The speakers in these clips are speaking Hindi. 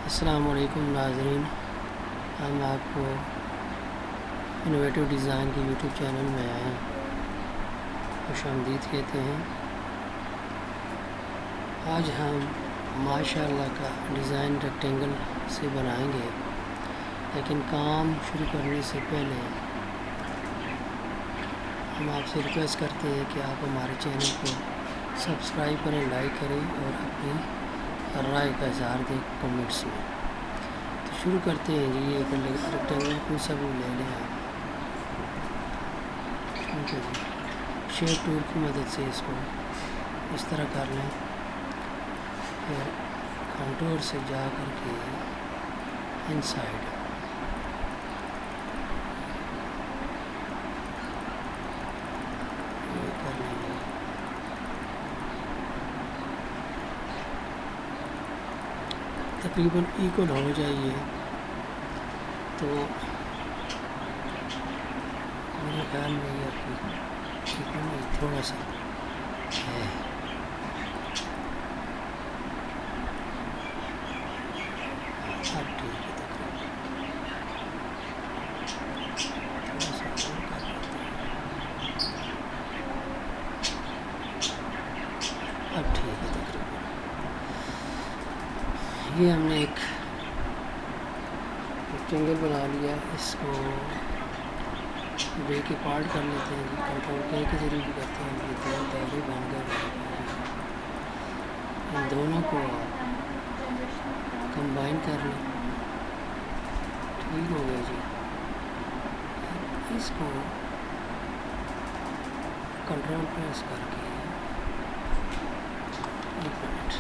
अस्सलाम वालेकुम नाज़रीन, हम आपको इनोवेटिव डिज़ाइन के यूट्यूब चैनल में आए हैं, खुशामदीद कहते हैं। आज हम माशाअल्लाह का डिज़ाइन रेक्टेंगल से बनाएंगे, लेकिन काम शुरू करने से पहले हम आपसे रिक्वेस्ट करते हैं कि आप हमारे चैनल को सब्सक्राइब करें, लाइक करें और अपनी राय का इज़हार दें कमेंट्स में। तो शुरू करते हैं जी। एक रेक्टेंगल कोई सा भी ले लें आप, ठीक है जी। शेप टूल की मदद से इसको इस तरह कर लें, फिर कंट्रोल से जा कर के इनसाइड कर लेंगे। तकरीबन इक्वल हो जाइए तो मेरे ख्याल में ये इक्वल नहीं, थोड़ा सा है। अब ठीक है, तकरीबन थोड़ा सा और कर लेते हैं। अब ठीक है, तकरीबन ये हमने एक रेक्टेंगल बना लिया। इसको ब्रेक के पार्ट कर लेते हैं जी, कंट्रोल के जरिए भी करते हैं। ये दो दायरे बन गए, इन दोनों को कंबाइन कर लें, ठीक हो गया जी। इसको कंट्रोल प्रेस करके एक मिनट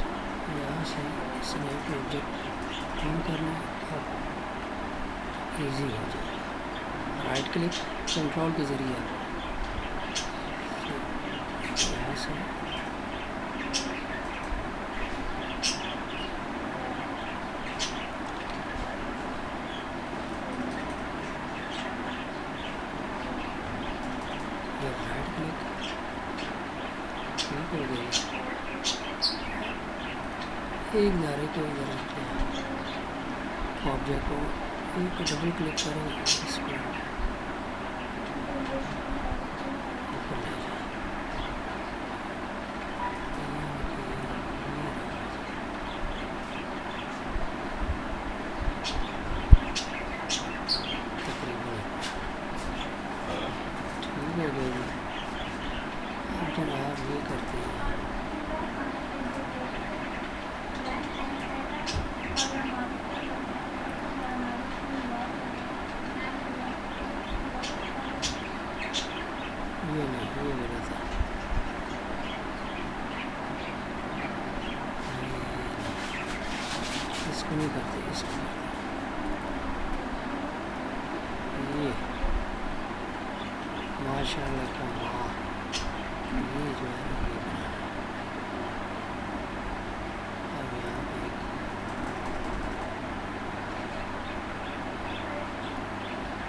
यहाँ से स्नैप ऑब्जेक्ट ऑन कर लें, अब ईजी हो जाए। राइट क्लिक कंट्रोल के ज़रिए यहाँ से ये राइट क्लिक, ठीक हो गई। एक दायरे को इधर रखते हैं, ऑब्जेक्ट को एक डबल क्लिक करें, इसको ऊपर ले जाए। तकरीबन ठीक हो गई। अब जनाब ये करते हैं, ये नहीं, ये गलत है, इसको नहीं करते, इसको करते। ये माशाअल्लाह का वाह, ये जो है ये बनाना। अब यहाँ पे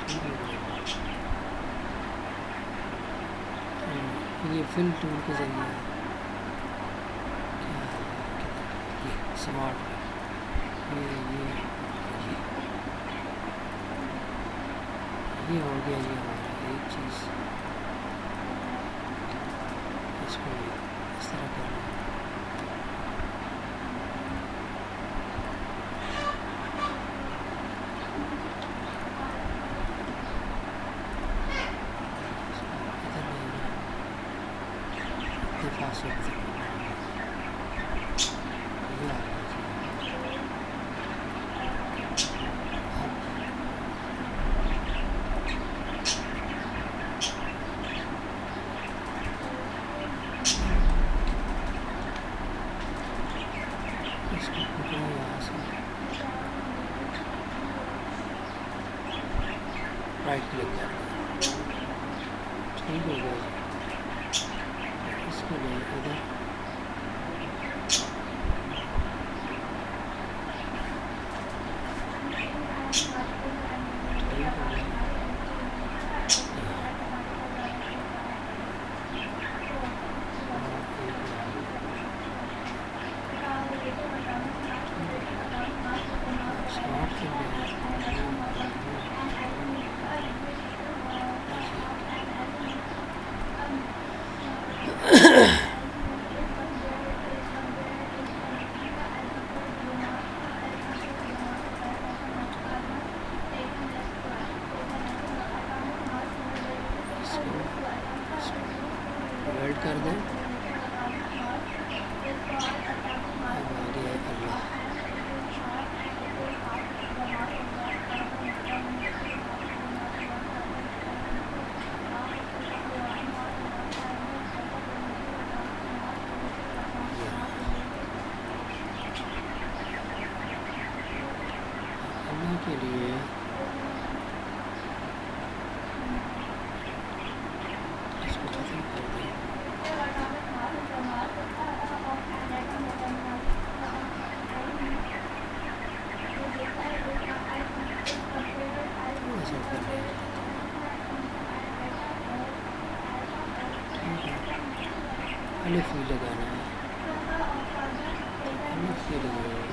ठीक है, ये फिल टूल के ज़रिए क्या है, ये स्मार्ट ये ये हो गया जी हमारा एक चीज़। इसको इस तरह करना है, इधर नहीं है, दिफा से ये आ गया जी। इसको पकड़ा यहाँ से, राइट क्लिक कर दिया, ठीक हो गया। इसको ले इधर, ठीक हो गया। कर दें। अल्लाह के लिए इसको खत्म कर दें। थोड़ा सा ऊपर ले अलिफ भी लगाना है, अलिफ भी लगाना है।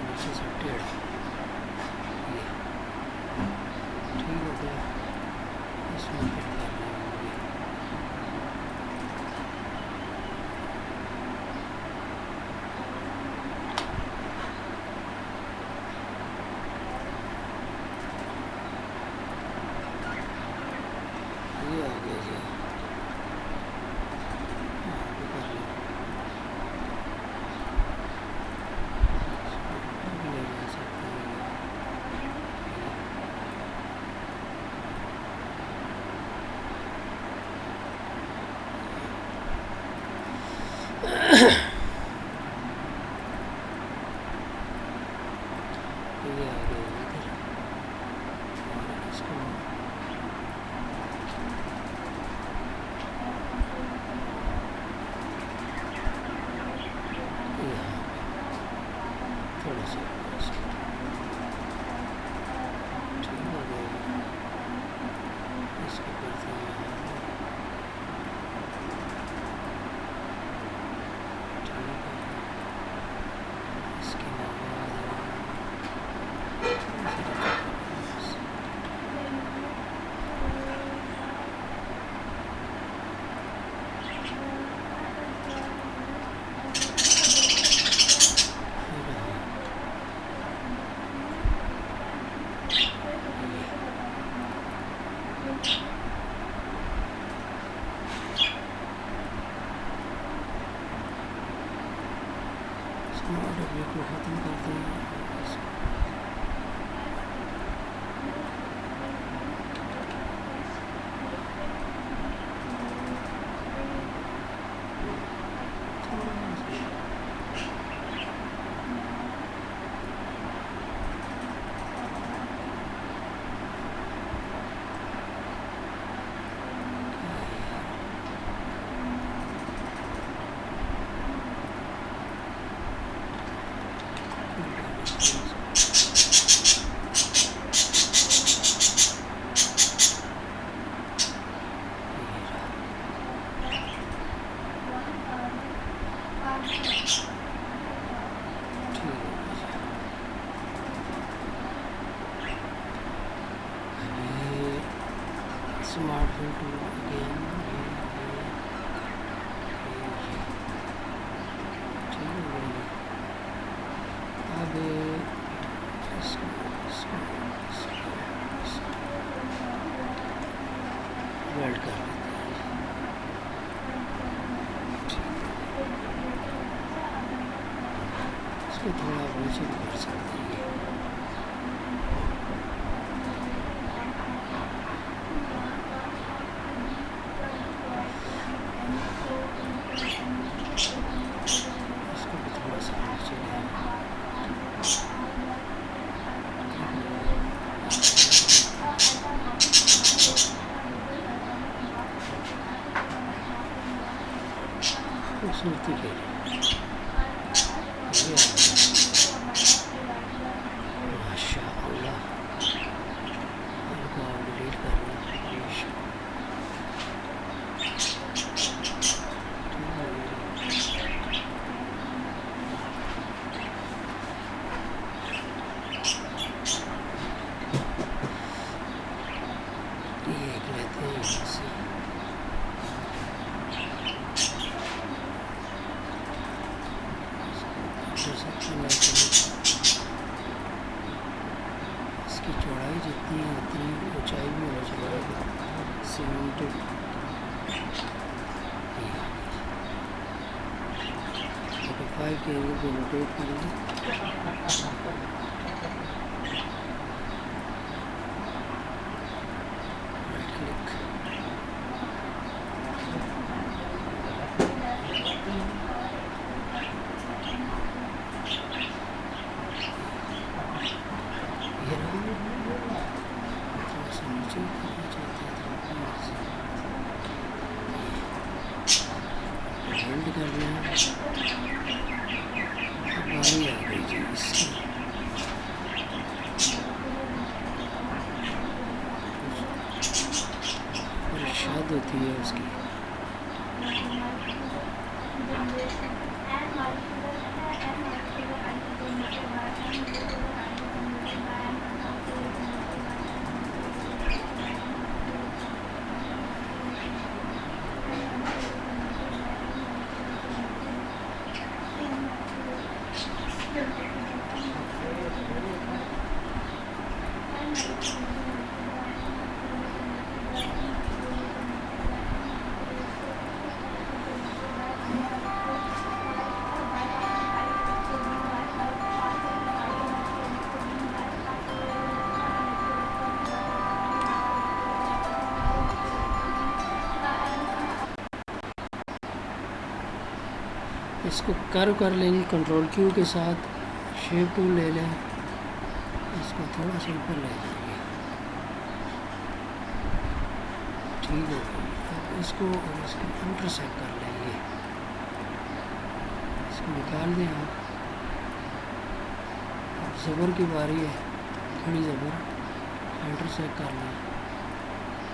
नीचे से टेढ़ा ठीक हो गया। इसमें फिट करना होगी। ये आ गया जी। ये आ गया इधर और इसको थोड़ा सा ठीक हो गया। इसको करते हैं डब्ल्यू को ख़त्म करते हैं। Smartphone tool again. अब वेल्ड कर लेते हैं। इसको थोड़ा नीचे भी कर सकते हैं। खूबसूरती के माशाअल्लाह इनको डिलीट करना ये लेते हैं। इसकी चौड़ाई जितनी है उतनी ऊंचाई भी होनी चाहिए। 5 के एंगल पे रोटेट करेंगे। राइट क्लिक, ये रहा। थोड़ा सा नीचे करना चाहते हैं तो आपकी मर्जी, होल्ड कर लें। बारी आ गई जी इसकी, इरशाद होती है उसकी। इसको कर्व कर लेंगे कंट्रोल क्यू के साथ। शेप टूल ले लें, इसको थोड़ा सा ऊपर ले जाएंगे, ठीक है। अब इसको और इसको इंटरसेक्ट कर लेंगे, इसको निकाल दें आप। अब ज़बर की बारी है, खड़ी ज़बर इंटरसेक्ट कर लें।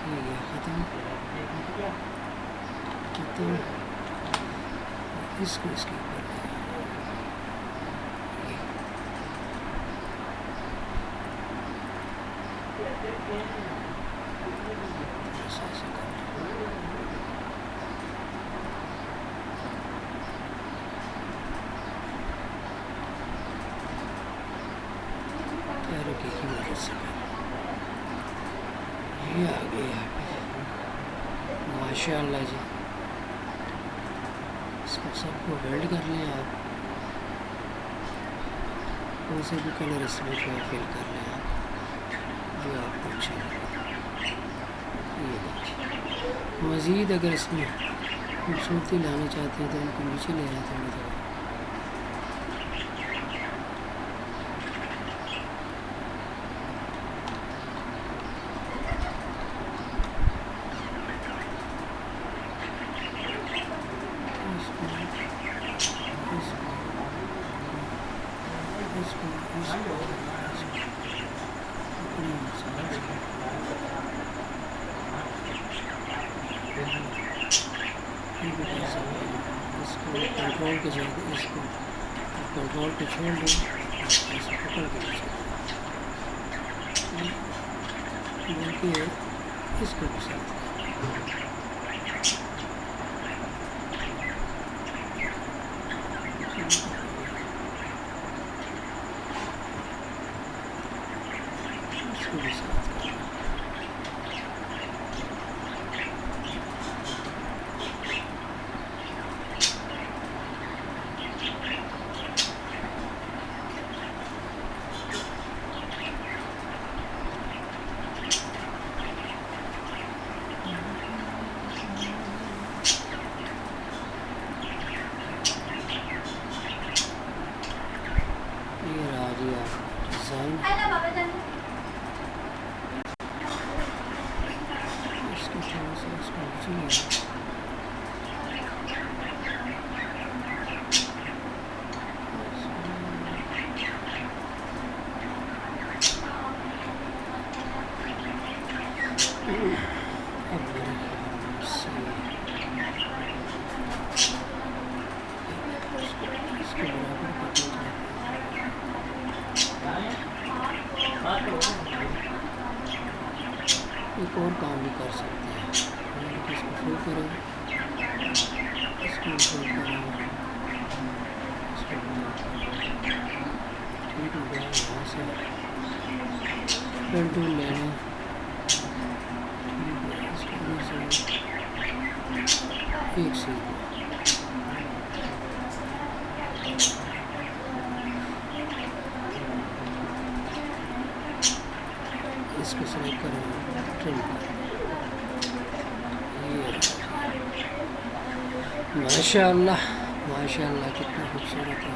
ये गया ख़त्म। इसको इसके ऊपर पैरों की मदद से ये आ गया यहाँ पे, माशाअल्लाह जी। इसको सबको वेल्ड कर लें आप, कौन से भी कलर इसमें जो फिल कर लें आप, जो आपको अच्छा लगे। ये देखिए, मज़ीद अगर इसमें खूबसूरती लाना चाहते हैं तो इनको नीचे ले आए थोड़ा थोड़ा। इसको कंट्रोल के साथ इसको कंट्रोल पे छोड़ दें, इसको पकड़ के बल्कि इसको भी साथ इसको भी साथ डिज़ाइन। इसको थोड़ा सा इसको नीचे अब मेरे ख्याल से इसके बराबर करना एक और काम भी कर सकते हैं। इसको फुल करें, इसको फुल करें, इसको से पेन टूल लेना, एक से इसको सेलेक्ट करेंगे, ट्रिम ये माशाअल्लाह माशाअल्लाह कितना खूबसूरत है।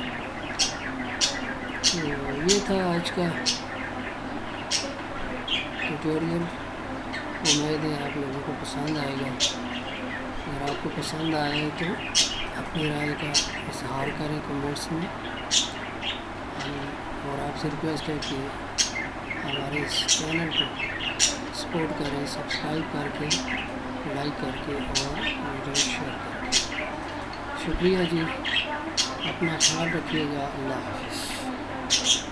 तो ये था आज का ट्यूटोरियल। उम्मीद है आप लोगों को पसंद आएगा। अगर आपको पसंद आए तो अपनी राय का इजहार करें कमेंट्स में, और आपसे रिक्वेस्ट है कि हमारे इस चैनल को सपोर्ट करें, सब्सक्राइब करके, लाइक करके और वीडियो शेयर करके। शुक्रिया जी, अपना ख्याल रखिएगा। अल्लाह हाफ़िज़।